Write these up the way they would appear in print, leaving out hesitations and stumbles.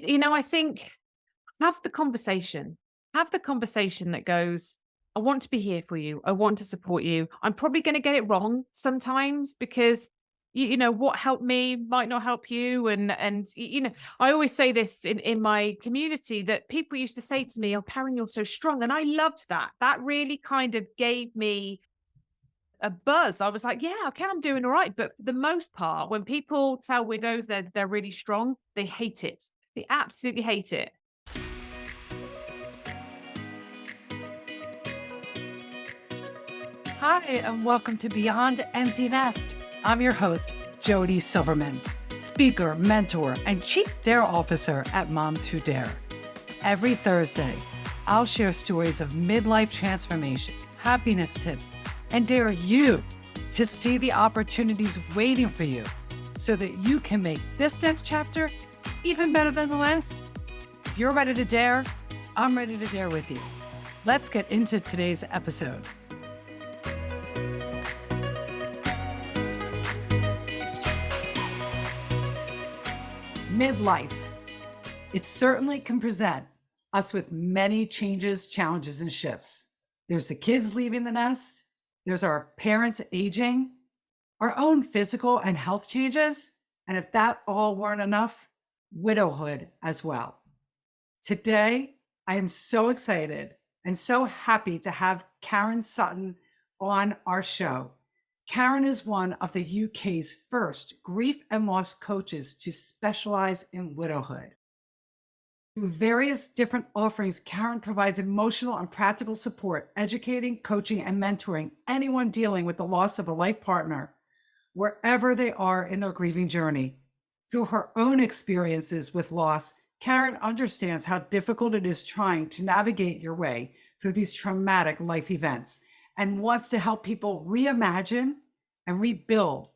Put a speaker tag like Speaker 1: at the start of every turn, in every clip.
Speaker 1: I think have the conversation. Have the conversation that goes, I want to be here for you. I want to support you. I'm probably going to get it wrong sometimes because what helped me might not help you. And I always say this in my community that people used to say to me, "Oh, Karen, you're so strong." And I loved that. That really kind of gave me a buzz. I was like, yeah, okay, I'm doing all right. But for the most part, when people tell widows they're really strong, they hate it. They absolutely hate it.
Speaker 2: Hi, and welcome to Beyond Empty Nest. I'm your host, Jody Silverman, speaker, mentor, and Chief Dare Officer at Moms Who Dare. Every Thursday, I'll share stories of midlife transformation, happiness tips, and dare you to see the opportunities waiting for you so that you can make this next chapter even better than the last. If you're ready to dare, I'm ready to dare with you. Let's get into today's episode. Midlife. It certainly can present us with many changes, challenges, and shifts. There's the kids leaving the nest, there's our parents aging, our own physical and health changes, and if that all weren't enough, widowhood as well. Today, I am so excited and so happy to have Karen Sutton on our show. Karen is one of the UK's first grief and loss coaches to specialize in widowhood. Through various different offerings, Karen provides emotional and practical support, educating, coaching, and mentoring anyone dealing with the loss of a life partner, wherever they are in their grieving journey. Through her own experiences with loss, Karen understands how difficult it is trying to navigate your way through these traumatic life events and wants to help people reimagine and rebuild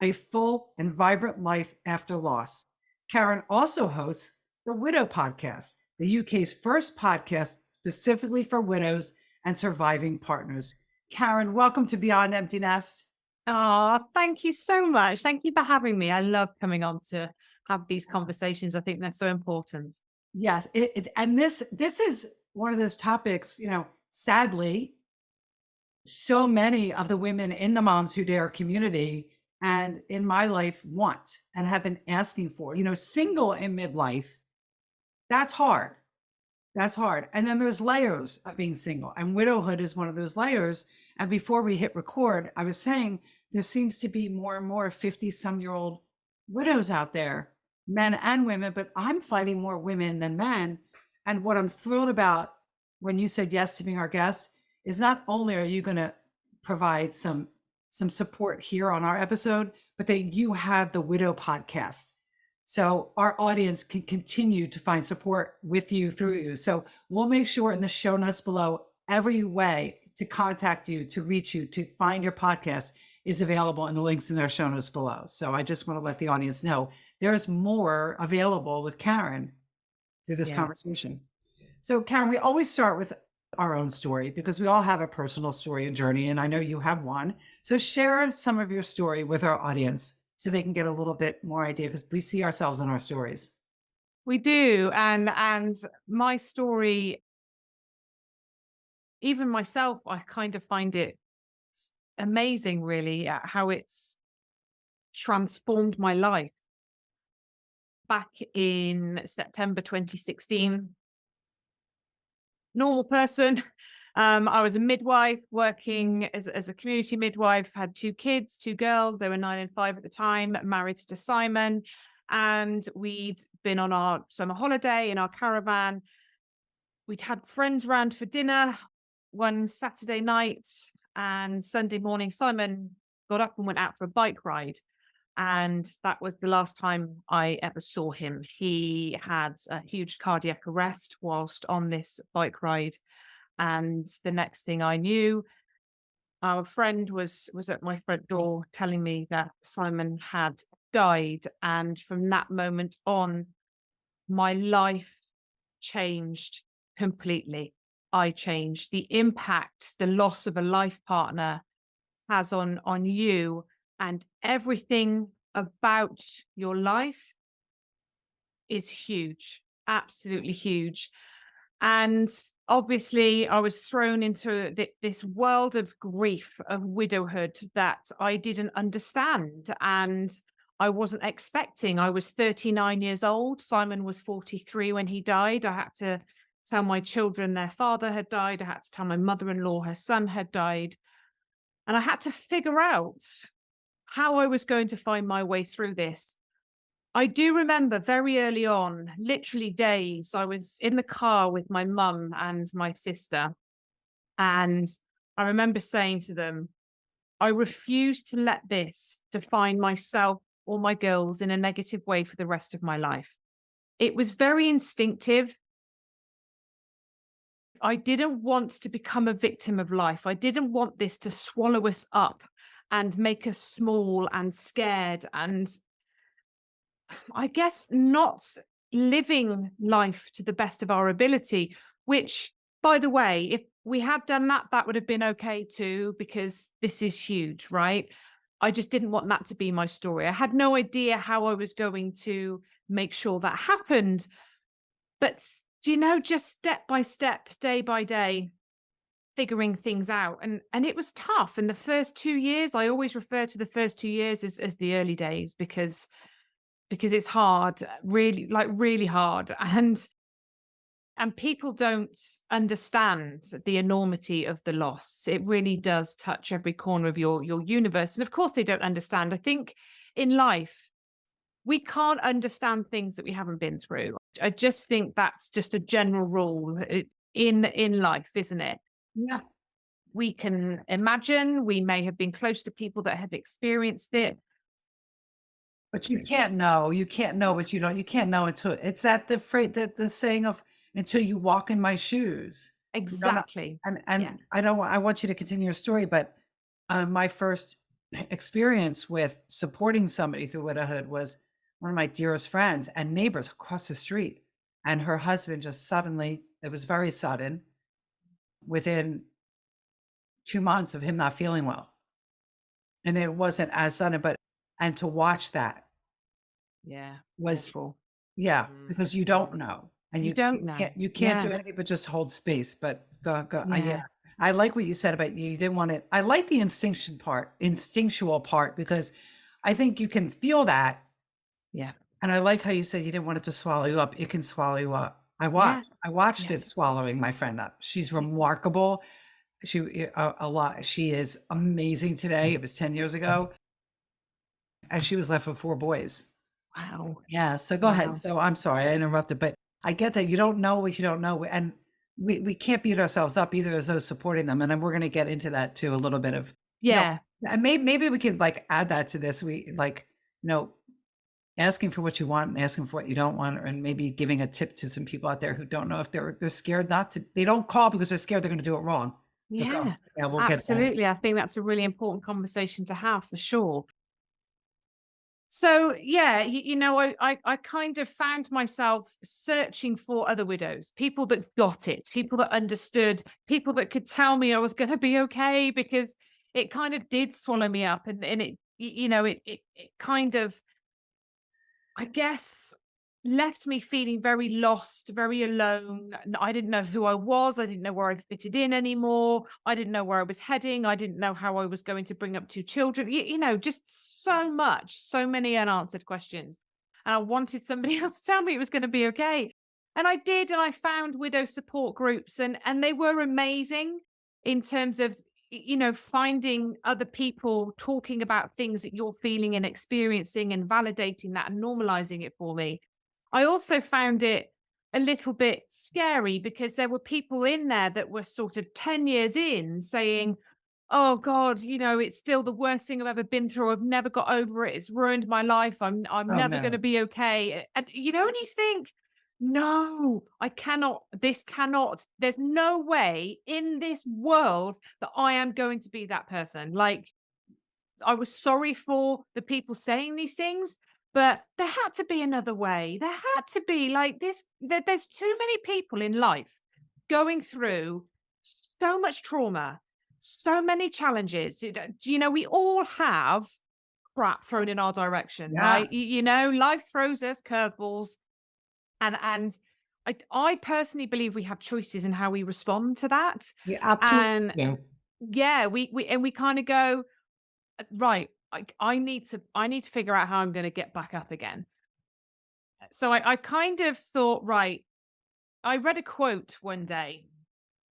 Speaker 2: a full and vibrant life after loss. Karen also hosts the Widow Podcast, the UK's first podcast specifically for widows and surviving partners. Karen, welcome to Beyond Empty Nest.
Speaker 1: Oh, thank you so much. Thank you for having me. I love coming on to have these conversations. I think that's so important.
Speaker 2: Yes, and this is one of those topics, sadly, so many of the women in the Moms Who Dare community and in my life want and have been asking for, single in midlife. That's hard. That's hard. And then there's layers of being single, and widowhood is one of those layers. And before we hit record, I was saying there seems to be more and more 50-some-year-old widows out there, men and women, but I'm finding more women than men. And what I'm thrilled about when you said yes to being our guest is not only are you going to provide some support here on our episode, but that you have the Widow Podcast. So our audience can continue to find support with you through you. So we'll make sure in the show notes below, every way to contact you, to reach you, to find your podcast is available in the links in their show notes below. So I just want to let the audience know there's more available with Karen through this conversation. So Karen, we always start with our own story because we all have a personal story and journey, and I know you have one. So share some of your story with our audience so they can get a little bit more idea, because we see ourselves in our stories.
Speaker 1: We do. And my story, even myself, I kind of find it amazing, really, at how it's transformed my life. Back in September 2016, normal person. I was a midwife working as a community midwife, had two kids, two girls. They were 9 and 5 at the time, married to Simon. And we'd been on our summer holiday in our caravan. We'd had friends round for dinner one Saturday night, and Sunday morning, Simon got up and went out for a bike ride. And that was the last time I ever saw him. He had a huge cardiac arrest whilst on this bike ride. And the next thing I knew, our friend was at my front door telling me that Simon had died. And from that moment on, my life changed completely. I changed. The impact the loss of a life partner has on you and everything about your life is huge, absolutely huge. And obviously, I was thrown into this world of grief, of widowhood that I didn't understand and I wasn't expecting. I was 39 years old. Simon was 43 when he died. I had to tell my children their father had died. I had to tell my mother in law her son had died. And I had to figure out how I was going to find my way through this. I do remember very early on, literally days, I was in the car with my mum and my sister. And I remember saying to them, I refuse to let this define myself or my girls in a negative way for the rest of my life. It was very instinctive. I didn't want to become a victim of life. I didn't want this to swallow us up and make us small and scared and I guess not living life to the best of our ability, which, by the way, if we had done that, that would have been okay too, because this is huge, right? I just didn't want that to be my story. I had no idea how I was going to make sure that happened. But, just step by step, day by day, figuring things out. And it was tough. And the first 2 years, I always refer to the first 2 years as the early days because it's hard, really, like really hard. And people don't understand the enormity of the loss. It really does touch every corner of your universe. And of course they don't understand. I think in life, we can't understand things that we haven't been through. I just think that's just a general rule in life, isn't it?
Speaker 2: Yeah.
Speaker 1: We can imagine, we may have been close to people that have experienced it.
Speaker 2: But you can't know. You can't know what you don't. You can't know until it's that the phrase that the saying of until you walk in my shoes. You don't know.
Speaker 1: Exactly. Yeah.
Speaker 2: And I don't want. I want you to continue your story, but my first experience with supporting somebody through widowhood was one of my dearest friends and neighbors across the street, and her husband just suddenly. It was very sudden. Within 2 months of him not feeling well, and it wasn't as sudden, but and to watch that
Speaker 1: Yeah.
Speaker 2: was
Speaker 1: Awful.
Speaker 2: yeah,
Speaker 1: Mm.
Speaker 2: because you don't know, and
Speaker 1: You
Speaker 2: you
Speaker 1: don't know.
Speaker 2: can't do
Speaker 1: Yeah.
Speaker 2: anything but just hold space, but yeah.
Speaker 1: Yeah.
Speaker 2: I like what you said about you didn't want it. I like the instinctual part, because I think you can feel that,
Speaker 1: Yeah.
Speaker 2: and I like how you said you didn't want it to swallow you up. It can swallow you up.
Speaker 1: Yeah.
Speaker 2: I watched
Speaker 1: Yeah.
Speaker 2: it swallowing my friend up. She's remarkable. A lot. She is amazing today. It was 10 years ago, and she was left with 4 boys.
Speaker 1: Wow.
Speaker 2: Yeah, so go ahead.
Speaker 1: Wow.
Speaker 2: So I'm sorry I interrupted, but I get that you don't know what you don't know, and we can't beat ourselves up either as those supporting them, and then we're gonna get into that too, a little bit of,
Speaker 1: Yeah.
Speaker 2: and maybe we could like add that to this. We like, you know, asking for what you want and asking for what you don't want, and maybe giving a tip to some people out there who don't know if they're scared not to. They don't call because they're scared they're gonna do it wrong. They'll go.
Speaker 1: Yeah.
Speaker 2: Yeah, we'll get that.
Speaker 1: Absolutely. I think that's a really important conversation to have for sure. So yeah, I kind of found myself searching for other widows, people that got it, people that understood, people that could tell me I was going to be okay, because it kind of did swallow me up, and it kind of, I guess, left me feeling very lost, very alone. I didn't know who I was. I didn't know where I fitted in anymore. I didn't know where I was heading. I didn't know how I was going to bring up 2 children. Just so much, so many unanswered questions. And I wanted somebody else to tell me it was going to be okay. And I did, and I found widow support groups, and they were amazing in terms of finding other people talking about things that you're feeling and experiencing and validating that and normalizing it for me. I also found it a little bit scary because there were people in there that were sort of 10 years in saying, oh God, it's still the worst thing I've ever been through. I've never got over it. It's ruined my life. I'm
Speaker 2: Oh
Speaker 1: never going to
Speaker 2: no.
Speaker 1: be okay. And and you think, no, I cannot, this cannot, there's no way in this world that I am going to be that person. Like, I was sorry for the people saying these things, but there had to be another way. There had to be like this. There's too many people in life going through so much trauma, so many challenges. We all have crap thrown in our direction,
Speaker 2: Yeah.
Speaker 1: right? Life throws us curveballs. And I personally believe we have choices in how we respond to that.
Speaker 2: We absolutely
Speaker 1: And
Speaker 2: do.
Speaker 1: yeah, we kind of go, right, I need to figure out how I'm going to get back up again. So I kind of thought, right, I read a quote one day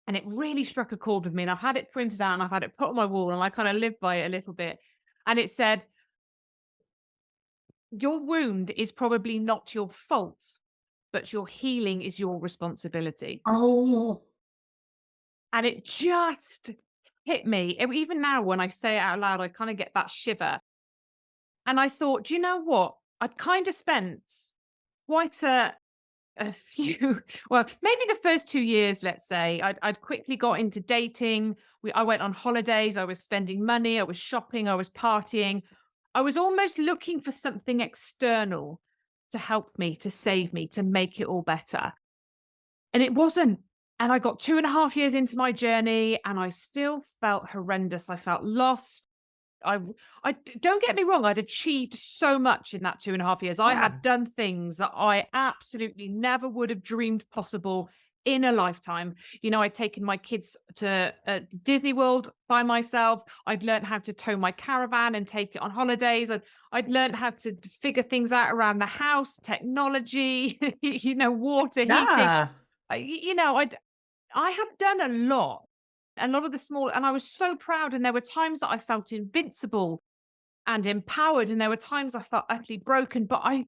Speaker 1: and it really struck a chord with me. And I've had it printed out and I've had it put on my wall and I kind of live by it a little bit. And it said, your wound is probably not your fault, but your healing is your responsibility.
Speaker 2: Oh,
Speaker 1: And it just hit me. Even now, when I say it out loud, I kind of get that shiver. And I thought, do you know what? I'd kind of spent quite a few, well, maybe the first 2 years, let's say, I'd quickly got into dating. I went on holidays. I was spending money. I was shopping. I was partying. I was almost looking for something external to help me, to save me, to make it all better. And it wasn't. And I got 2.5 years into my journey and I still felt horrendous. I felt lost. I don't get me wrong, I'd achieved so much in that 2.5 years. I
Speaker 2: yeah.
Speaker 1: had done things that I absolutely never would have dreamed possible in a lifetime. I'd taken my kids to Disney World by myself. I'd learned how to tow my caravan and take it on holidays. I'd learned how to figure things out around the house, technology, water heating.
Speaker 2: Yeah.
Speaker 1: I had done a lot of the small, and I was so proud. And there were times that I felt invincible and empowered, and there were times I felt utterly broken. But I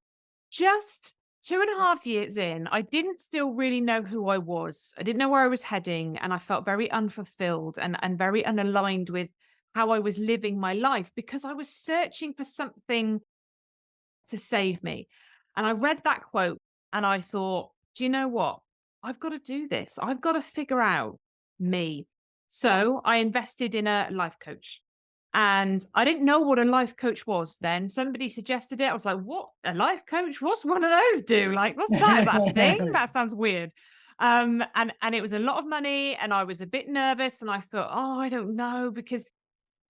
Speaker 1: just 2.5 years in, I didn't still really know who I was. I didn't know where I was heading, and I felt very unfulfilled and very unaligned with how I was living my life because I was searching for something to save me. And I read that quote and I thought, do you know what? I've got to do this. I've got to figure out me. So I invested in a life coach. And I didn't know what a life coach was then. Somebody suggested it. I was like, what? A life coach? What's one of those do? Like, what's that? Is that a thing? That sounds weird. And it was a lot of money and I was a bit nervous and I thought, oh, I don't know, because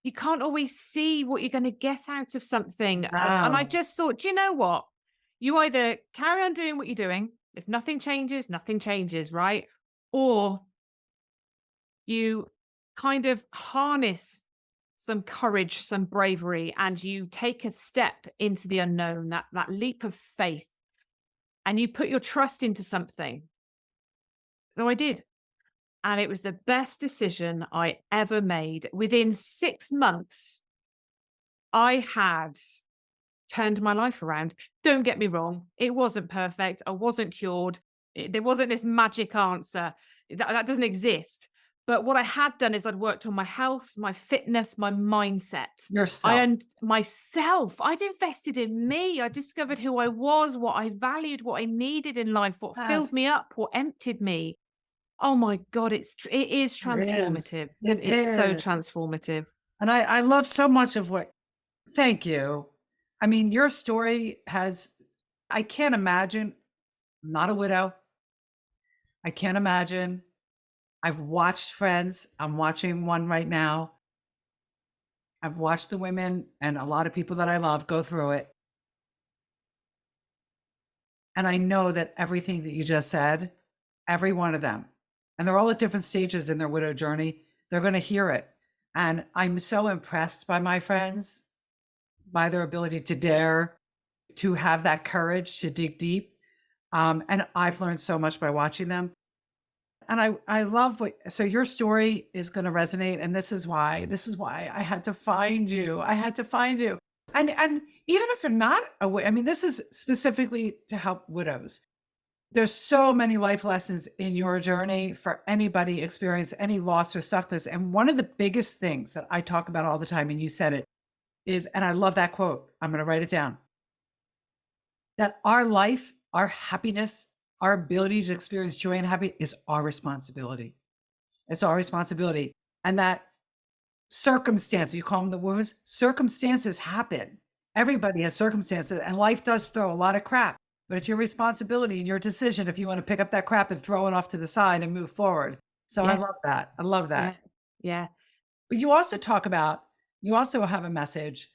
Speaker 1: you can't always see what you're going to get out of something. And I
Speaker 2: Wow.
Speaker 1: just thought, do you know what? You either carry on doing what you're doing. If nothing changes, nothing changes, right? Or you kind of harness some courage, some bravery, and you take a step into the unknown, that leap of faith, and you put your trust into something. So I did. And it was the best decision I ever made. Within 6 months, I had turned my life around. Don't get me wrong, it wasn't perfect. I wasn't cured. There wasn't this magic answer. That doesn't exist. But what I had done is I'd worked on my health, my fitness, my mindset. I
Speaker 2: Yourself.
Speaker 1: earned myself. I'd invested in me. I discovered who I was, what I valued, what I needed in life, what filled
Speaker 2: Yes,
Speaker 1: me up, what emptied me. Oh my God, it is
Speaker 2: it is.
Speaker 1: transformative.
Speaker 2: It
Speaker 1: It's so
Speaker 2: is.
Speaker 1: transformative.
Speaker 2: And I love so much of what, thank you. I mean, your story has, I can't imagine, I'm not a widow. I can't imagine. I've watched friends. I'm watching one right now. I've watched the women and a lot of people that I love go through it. And I know that everything that you just said, every one of them, and they're all at different stages in their widow journey, they're going to hear it. And I'm so impressed by my friends, by their ability to dare, to have that courage to dig deep. And I've learned so much by watching them. And I love what, so your story is going to resonate. And this is why I had to find you. I had to find you. And even if you're not a I mean, this is specifically to help widows. There's so many life lessons in your journey for anybody experience any loss or stuckness. And one of the biggest things that I talk about all the time, and you said it, is, and I love that quote, I'm going to write it down, that our life, our happiness, our ability to experience joy and happiness is our responsibility. It's our responsibility. And that circumstances, you call them the wounds, circumstances happen. Everybody has circumstances, and life does throw a lot of crap, but it's your responsibility and your decision if you want to pick up that crap and throw it off to the side and move forward. So I
Speaker 1: Yeah,
Speaker 2: love that. I love
Speaker 1: yeah,
Speaker 2: that.
Speaker 1: yeah.
Speaker 2: But you also talk about, you also have a message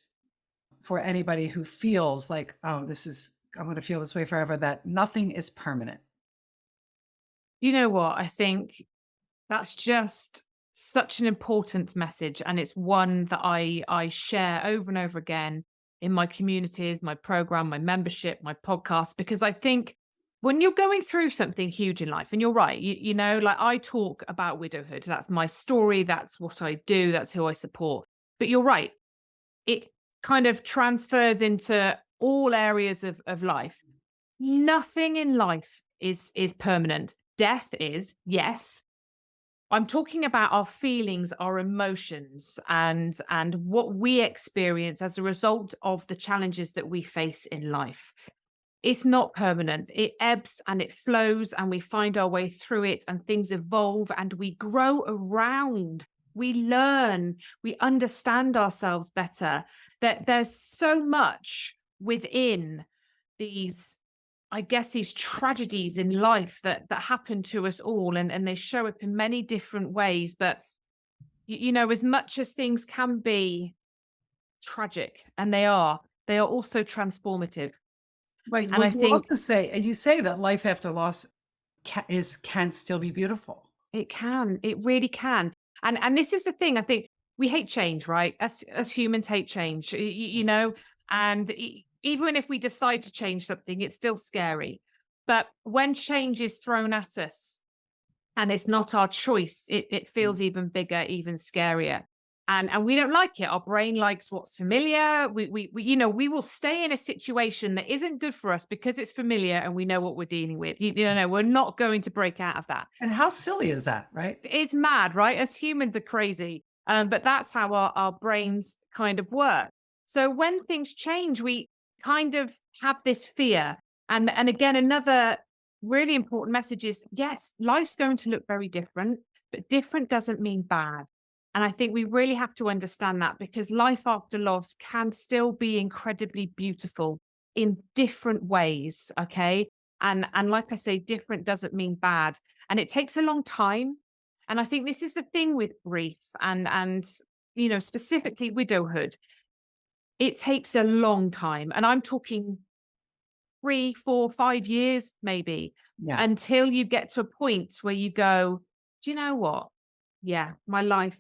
Speaker 2: for anybody who feels like, oh, this is I'm going to feel this way forever, that nothing is permanent.
Speaker 1: You know what? I think that's just such an important message, and it's one that I share over and over again in my communities, my program, my membership, my podcast, because I think when you're going through something huge in life, and you're right, you know, like I talk about widowhood, that's my story, that's what I do, that's who I support. But you're right, it kind of transfers into all areas of life. Nothing in life is permanent. Death is, yes. I'm talking about our feelings, our emotions, and what we experience as a result of the challenges that we face in life. It's not permanent. It ebbs and it flows, and we find our way through it, and things evolve, and we grow around. We learn, we understand ourselves better. That there's so much within these, I guess, these tragedies in life that happen to us all, and they show up in many different ways. But you know, as much as things can be tragic, and they are also transformative.
Speaker 2: Right.
Speaker 1: And
Speaker 2: Well,
Speaker 1: I
Speaker 2: you
Speaker 1: think
Speaker 2: also say, and you say that life after loss can still be beautiful.
Speaker 1: it can, it really can. And this is the thing, I think we hate change, right? As humans hate change, you know, and even if we decide to change something, it's still scary. But when change is thrown at us, and it's not our choice, it
Speaker 2: Mm.
Speaker 1: feels even bigger, even scarier. And we don't like it. Our brain likes what's familiar. We you know, we will stay in a situation that isn't good for us because it's familiar and we know what we're dealing with. You know, we're not going to break out of that.
Speaker 2: And how silly is that, right?
Speaker 1: It's mad, right? As humans are crazy. But that's how our brains kind of work. So when things change, we kind of have this fear. And again, another really important message is, yes, life's going to look very different, but different doesn't mean bad. And I think we really have to understand that, because life after loss can still be incredibly beautiful in different ways. Okay. And like I say, different doesn't mean bad. And it takes a long time. And I think this is the thing with grief and you know, specifically widowhood. It takes a long time. And I'm talking 3, 4, 5 years maybe,
Speaker 2: Yeah.
Speaker 1: until you get to a point where you go, do you know what? Yeah, my life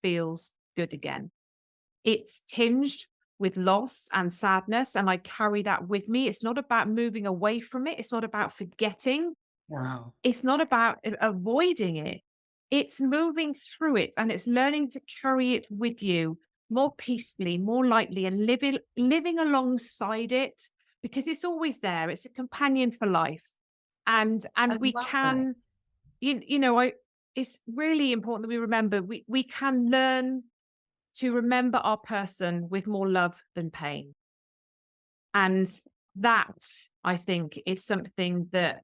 Speaker 1: feels good again. It's tinged with loss and sadness, and I carry that with me. It's not about moving away from it. It's not about forgetting.
Speaker 2: Wow.
Speaker 1: It's not about avoiding it. It's moving through it, and it's learning to carry it with you more peacefully, more lightly, and living alongside it, because it's always there. It's a companion for life.
Speaker 2: I
Speaker 1: And we
Speaker 2: love that.
Speaker 1: can, you know, I it's really important that we remember we can learn to remember our person with more love than pain. And that, I think, is something that,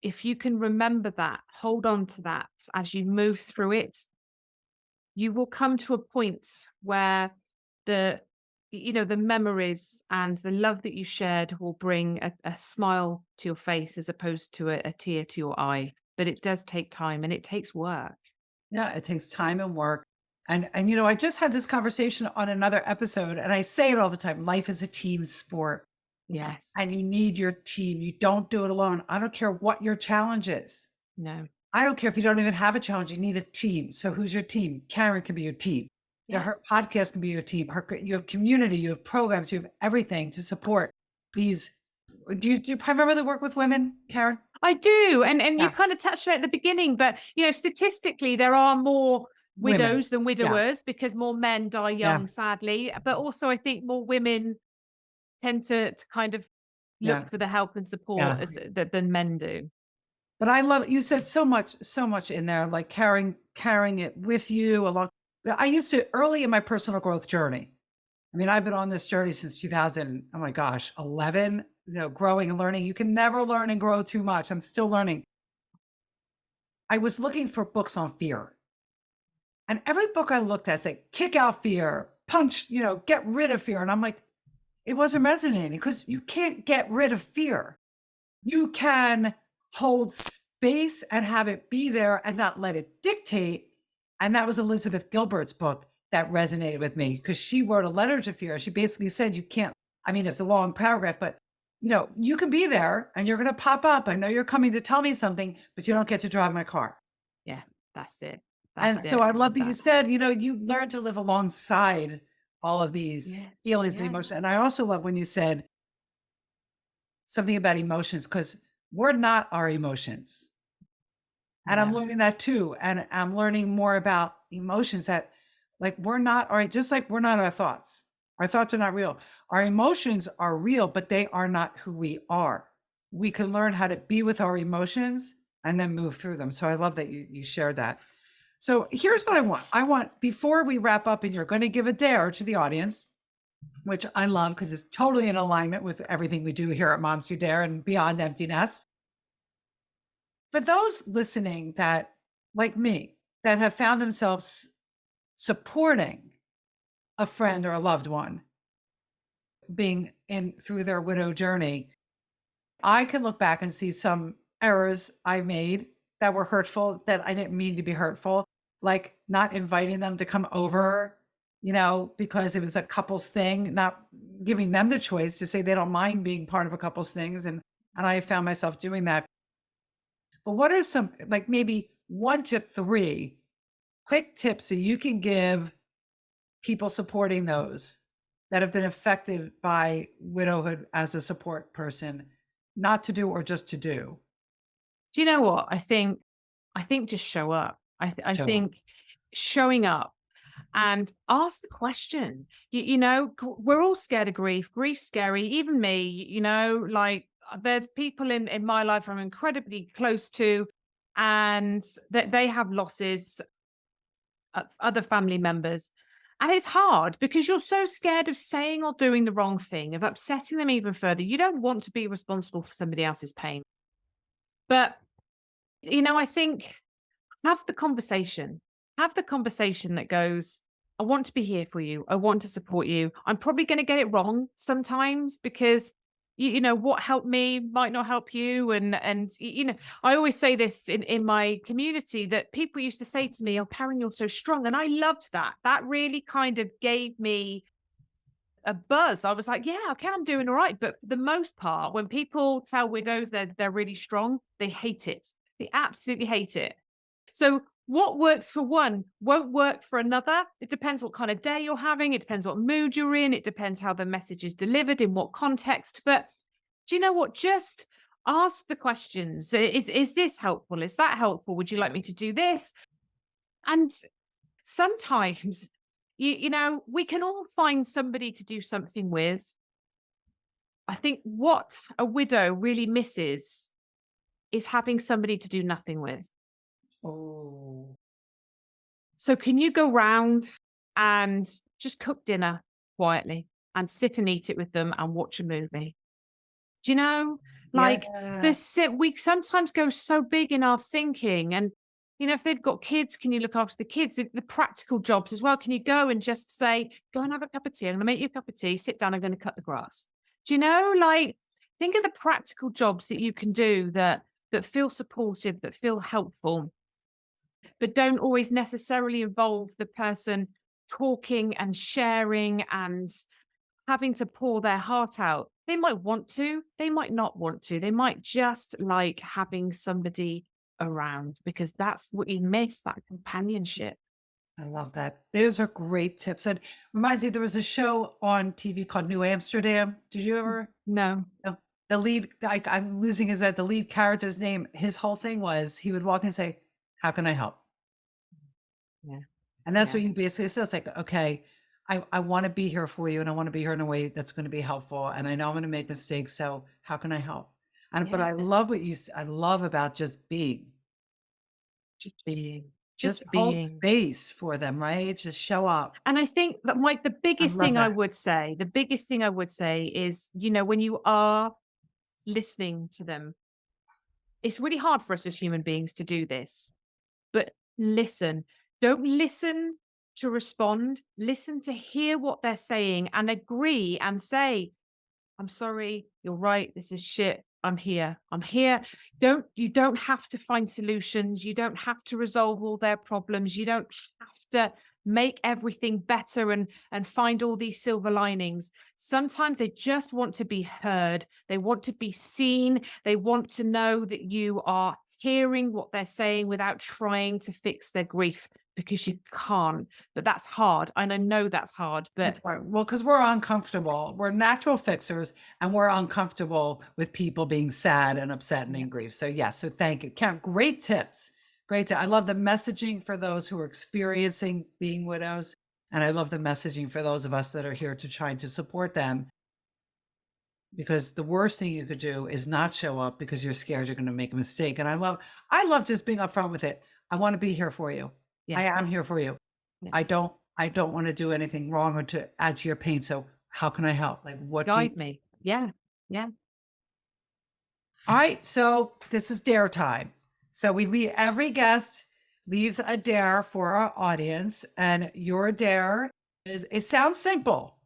Speaker 1: if you can remember that, hold on to that as you move through it, you will come to a point where the, you know, the memories and the love that you shared will bring a smile to your face as opposed to a tear to your eye. But it does take time and it takes work.
Speaker 2: Yeah, it takes time and work. And you know, I just had this conversation on another episode, and I say it all the time, life is a team sport, and
Speaker 1: Yes.
Speaker 2: you need your team. You don't do it alone. I don't care what your challenge is.
Speaker 1: No.
Speaker 2: I don't care if you don't even have a challenge, you need a team. So who's your team? Karen can be your team. You know,
Speaker 1: Yeah.
Speaker 2: her podcast can be your team. You have community, you have programs, you have everything to support these. Do you primarily work with women, Karen?
Speaker 1: I do, and you
Speaker 2: Yeah,
Speaker 1: kind of touched on it at the beginning, but you know, statistically, there are more
Speaker 2: women.
Speaker 1: widows than
Speaker 2: Yeah,
Speaker 1: widowers because more men die
Speaker 2: yeah,
Speaker 1: young, sadly. But also, I think more women tend to kind of
Speaker 2: yeah,
Speaker 1: look for the help and support
Speaker 2: yeah.
Speaker 1: than men do.
Speaker 2: But I love you said so much in there, like carrying it with you along. I used to early in my personal growth journey. I mean, I've been on this journey since 2000, oh my gosh, 11, you know, growing and learning. You can never learn and grow too much. I'm still learning. I was looking for books on fear. And every book I looked at said, kick out fear, punch, you know, get rid of fear. And I'm like, it wasn't resonating because you can't get rid of fear. You can hold space and have it be there and not let it dictate. And that was Elizabeth Gilbert's book that resonated with me because she wrote a letter to fear. She basically said, you can't, I mean, it's a long paragraph, but you can be there and you're going to pop up. I know you're coming to tell me something, but you don't get to drive my car.
Speaker 1: Yeah, that's it. That's
Speaker 2: And so
Speaker 1: it.
Speaker 2: I love that you
Speaker 1: That
Speaker 2: said, you learn to live alongside all of these
Speaker 1: yes,
Speaker 2: feelings and
Speaker 1: yeah,
Speaker 2: emotions. And I also love when you said something about emotions because we're not our emotions. And I'm
Speaker 1: no.
Speaker 2: learning that too. And I'm learning more about emotions that like we're not all right, just like we're not our thoughts. Our thoughts are not real. Our emotions are real, but they are not who we are. We can learn how to be with our emotions and then move through them. So I love that you shared that. So here's what I want. I want, before we wrap up, and you're going to give a dare to the audience, which I love because it's totally in alignment with everything we do here at Moms Who Dare and Beyond Empty Nest. For those listening that, like me, that have found themselves supporting a friend or a loved one being in through their widow journey, I can look back and see some errors I made that were hurtful that I didn't mean to be hurtful, like not inviting them to come over, because it was a couple's thing, not giving them the choice to say they don't mind being part of a couple's things. And I found myself doing that. But what are some, like maybe 1 to 3 quick tips that you can give people supporting those that have been affected by widowhood as a support person, not to do or just to do?
Speaker 1: Do you know what? I think just show up. I
Speaker 2: Show up.
Speaker 1: think showing up and ask the question. We're all scared of grief. Grief's scary. Even me, like there's people in my life I'm incredibly close to, and that they have losses, other family members. And it's hard because you're so scared of saying or doing the wrong thing, of upsetting them even further. You don't want to be responsible for somebody else's pain. But, I think have the conversation. Have the conversation that goes, I want to be here for you. I want to support you. I'm probably going to get it wrong sometimes because what helped me might not help you. And I always say this in my community that people used to say to me, "Oh, Karen, you're so strong." And I loved that. That really kind of gave me a buzz. I was like, yeah, okay, I'm doing all right. But for the most part, when people tell widows they're really strong, they hate it. They absolutely hate it. So what works for one won't work for another. It depends what kind of day you're having. It depends what mood you're in. It depends how the message is delivered, in what context. But do you know what? Just ask the questions. Is this helpful? Is that helpful? Would you like me to do this? And sometimes, we can all find somebody to do something with. I think what a widow really misses is having somebody to do nothing with.
Speaker 2: Oh,
Speaker 1: So can you go round and just cook dinner quietly and sit and eat it with them and watch a movie? Do you know? Like
Speaker 2: yeah.
Speaker 1: we sometimes go so big in our thinking and if they've got kids, can you look after the kids? The practical jobs as well. Can you go and just say, go and have a cup of tea? I'm gonna make you a cup of tea, sit down, I'm gonna cut the grass. Do you know? Like think of the practical jobs that you can do that feel supportive, that feel helpful, but don't always necessarily involve the person talking and sharing and having to pour their heart out. They might want to, they might not want to. They might just like having somebody around because that's what you miss, that companionship.
Speaker 2: I love that. Those are great tips. And reminds me, there was a show on TV called New Amsterdam. Did you ever?
Speaker 1: No.
Speaker 2: No. The lead, I'm losing his the lead character's name. His whole thing was he would walk in and say, "How can I help?"
Speaker 1: Yeah.
Speaker 2: And that's
Speaker 1: Yeah.
Speaker 2: what you basically said. It's like, okay, I want to be here for you and I want to be here in a way that's going to be helpful. And I know I'm going to make mistakes. So how can I help? But
Speaker 1: Yeah.
Speaker 2: I love what I love about just being,
Speaker 1: Just being.
Speaker 2: just
Speaker 1: Just
Speaker 2: hold
Speaker 1: being.
Speaker 2: space for them, right? Just show up.
Speaker 1: And I think that the
Speaker 2: I
Speaker 1: biggest
Speaker 2: love
Speaker 1: thing
Speaker 2: that.
Speaker 1: the biggest thing I would say is, when you are listening to them, it's really hard for us as human beings to do this. But listen. Don't listen to respond. Listen to hear what they're saying and agree and say, I'm sorry, you're right, this is shit. I'm here. I'm here. You don't have to find solutions. You don't have to resolve all their problems. You don't have to make everything better and find all these silver linings. Sometimes they just want to be heard. They want to be seen. They want to know that you are hearing what they're saying without trying to fix their grief, because you can't. But that's hard. And I know that's hard, but
Speaker 2: That's right. Well, because we're uncomfortable. We're natural fixers and we're uncomfortable with people being sad and upset and
Speaker 1: yeah.
Speaker 2: in grief. So yeah, so thank you. Karen, great tips. Great. I love the messaging for those who are experiencing being widows. And I love the messaging for those of us that are here to try to support them. Because the worst thing you could do is not show up because you're scared you're going to make a mistake. And I love just being upfront with it. I want to be here for you.
Speaker 1: Yeah.
Speaker 2: I am here for you.
Speaker 1: Yeah.
Speaker 2: I don't want to do anything wrong or to add to your pain. So how can I help? Like, what do you?
Speaker 1: Guide me. Yeah. Yeah.
Speaker 2: All right. So this is dare time. So every guest leaves a dare for our audience, and your dare is, it sounds simple.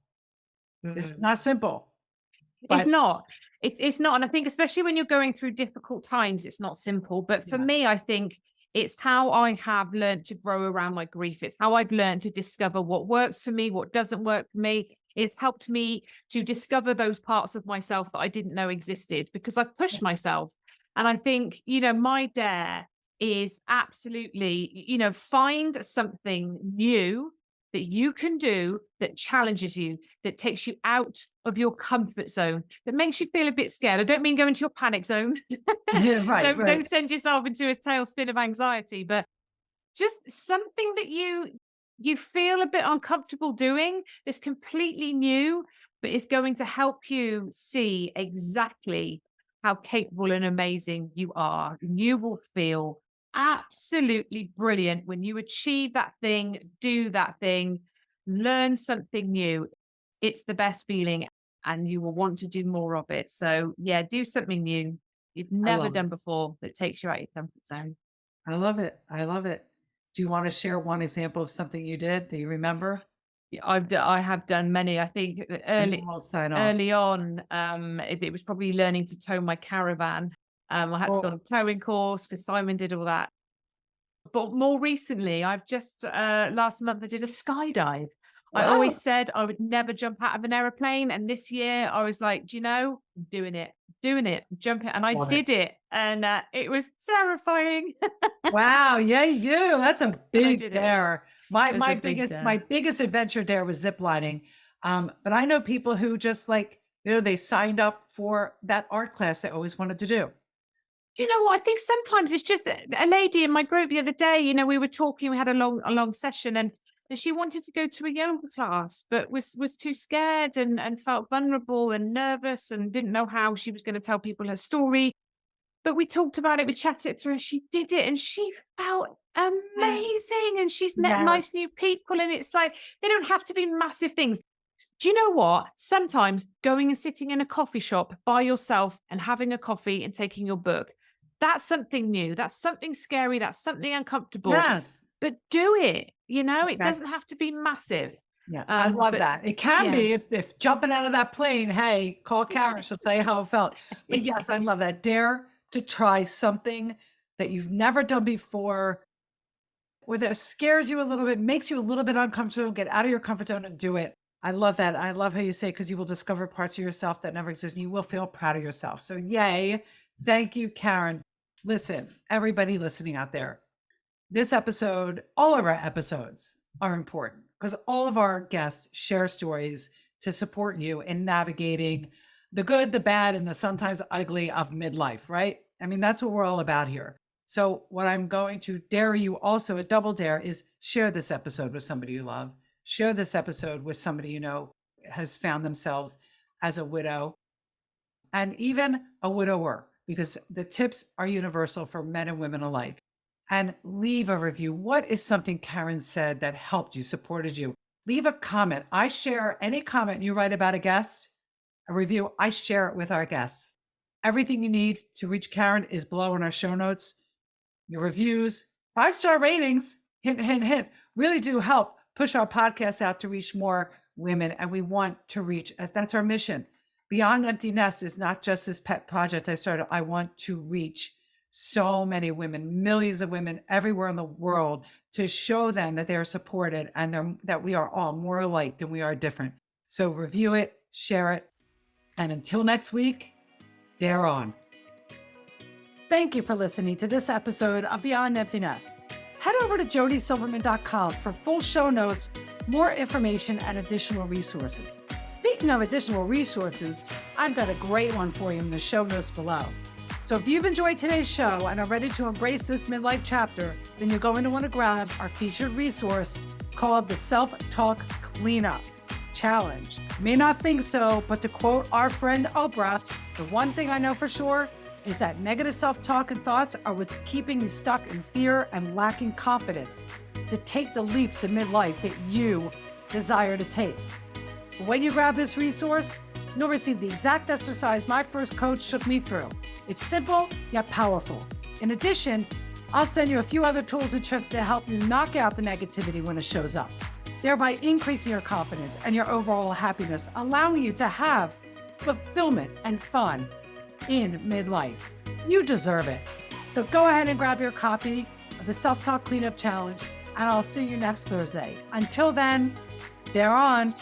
Speaker 2: This is not simple.
Speaker 1: It's
Speaker 2: But
Speaker 1: not. It's not. And I think especially when you're going through difficult times, it's not simple. But for
Speaker 2: Yeah.
Speaker 1: me, I think it's how I have learned to grow around my grief. It's how I've learned to discover what works for me, what doesn't work for me. It's helped me to discover those parts of myself that I didn't know existed because I pushed myself. And I think, my dare is absolutely, find something new that you can do that challenges you, that takes you out of your comfort zone, that makes you feel a bit scared. I don't mean go into your panic zone.
Speaker 2: Yeah, right,
Speaker 1: Don't
Speaker 2: right.
Speaker 1: send yourself into a tailspin of anxiety, but just something that you feel a bit uncomfortable doing that's completely new, but is going to help you see exactly how capable and amazing you are. You will feel absolutely brilliant when you achieve that thing, do that thing, learn something new. It's the best feeling, and you will want to do more of it. So, yeah, do something new you've
Speaker 2: I
Speaker 1: never
Speaker 2: love it.
Speaker 1: done before that takes you out of your comfort zone.
Speaker 2: I love it. I love it. Do you want to share one example of something you did? Do you remember?
Speaker 1: Yeah, I have done many. I think that
Speaker 2: And then we'll sign off.
Speaker 1: early on, it was probably learning to tow my caravan. I had to go on
Speaker 2: Well,
Speaker 1: a towing course because Simon did all that. But more recently, I've just last month I did a skydive. I
Speaker 2: wow.
Speaker 1: always said I would never jump out of an airplane, and this year I was like, do you know, I'm doing it, jumping, and I
Speaker 2: Love it.
Speaker 1: did it, and it was terrifying,
Speaker 2: Wow. Yeah, you. That's a
Speaker 1: and I
Speaker 2: big
Speaker 1: did it.
Speaker 2: dare.
Speaker 1: It was a big
Speaker 2: My
Speaker 1: dare.
Speaker 2: biggest adventure dare was zip lining. But I know people who just like, they signed up for that art class they always wanted to do.
Speaker 1: Do you know what? I think sometimes it's just a lady in my group the other day, we were talking, we had a long session, and she wanted to go to a yoga class, but was too scared and felt vulnerable and nervous and didn't know how she was going to tell people her story. But we talked about it, we chatted it through, and she did it, and she felt amazing. And she's met
Speaker 2: Yes.
Speaker 1: nice new people. And it's like they don't have to be massive things. Do you know what? Sometimes going and sitting in a coffee shop by yourself and having a coffee and taking your book, that's something new. That's something scary. That's something uncomfortable.
Speaker 2: Yes.
Speaker 1: But do it. It
Speaker 2: Okay.
Speaker 1: doesn't have to be massive.
Speaker 2: Yeah, I love
Speaker 1: But
Speaker 2: that. It can
Speaker 1: yeah.
Speaker 2: be if jumping out of that plane, hey, call Karen, she'll tell you how it felt. But yes, I love that. Dare to try something that you've never done before, or that scares you a little bit, makes you a little bit uncomfortable, get out of your comfort zone and do it. I love that. I love how you say, because you will discover parts of yourself that never exist. And you will feel proud of yourself. So yay. Thank you, Karen. Listen, everybody listening out there, this episode, all of our episodes are important because all of our guests share stories to support you in navigating the good, the bad, and the sometimes ugly of midlife, right? I mean, that's what we're all about here. So, what I'm going to dare you also, a double dare, is share this episode with somebody you love. Share this episode with somebody you know has found themselves as a widow and even a widower, because the tips are universal for men and women alike. And leave a review. What is something Karen said that helped you, supported you? Leave a comment. I share any comment you write about a guest, a review, I share it with our guests. Everything you need to reach Karen is below in our show notes. Your reviews, 5-star ratings, hint, hint, hint, really do help push our podcast out to reach more women. And we want to reach, that's our mission, Beyond Empty Nest is not just this pet project I started. I want to reach so many women, millions of women everywhere in the world, to show them that they're supported and that we are all more alike than we are different. So review it, share it, and until next week, dare on. Thank you for listening to this episode of Beyond Empty Nest. Head over to jodysilverman.com for full show notes, more information, and additional resources. Speaking of additional resources, I've got a great one for you in the show notes below. So if you've enjoyed today's show and are ready to embrace this midlife chapter, then you're going to want to grab our featured resource called the Self-Talk Cleanup Challenge. You may not think so, but to quote our friend Oprah, the one thing I know for sure is that negative self-talk and thoughts are what's keeping you stuck in fear and lacking confidence to take the leaps in midlife that you desire to take. When you grab this resource, you'll receive the exact exercise my first coach took me through. It's simple, yet powerful. In addition, I'll send you a few other tools and tricks to help you knock out the negativity when it shows up, thereby increasing your confidence and your overall happiness, allowing you to have fulfillment and fun in midlife. You deserve it. So go ahead and grab your copy of the Self-Talk Cleanup Challenge, and I'll see you next Thursday. Until then, dare on.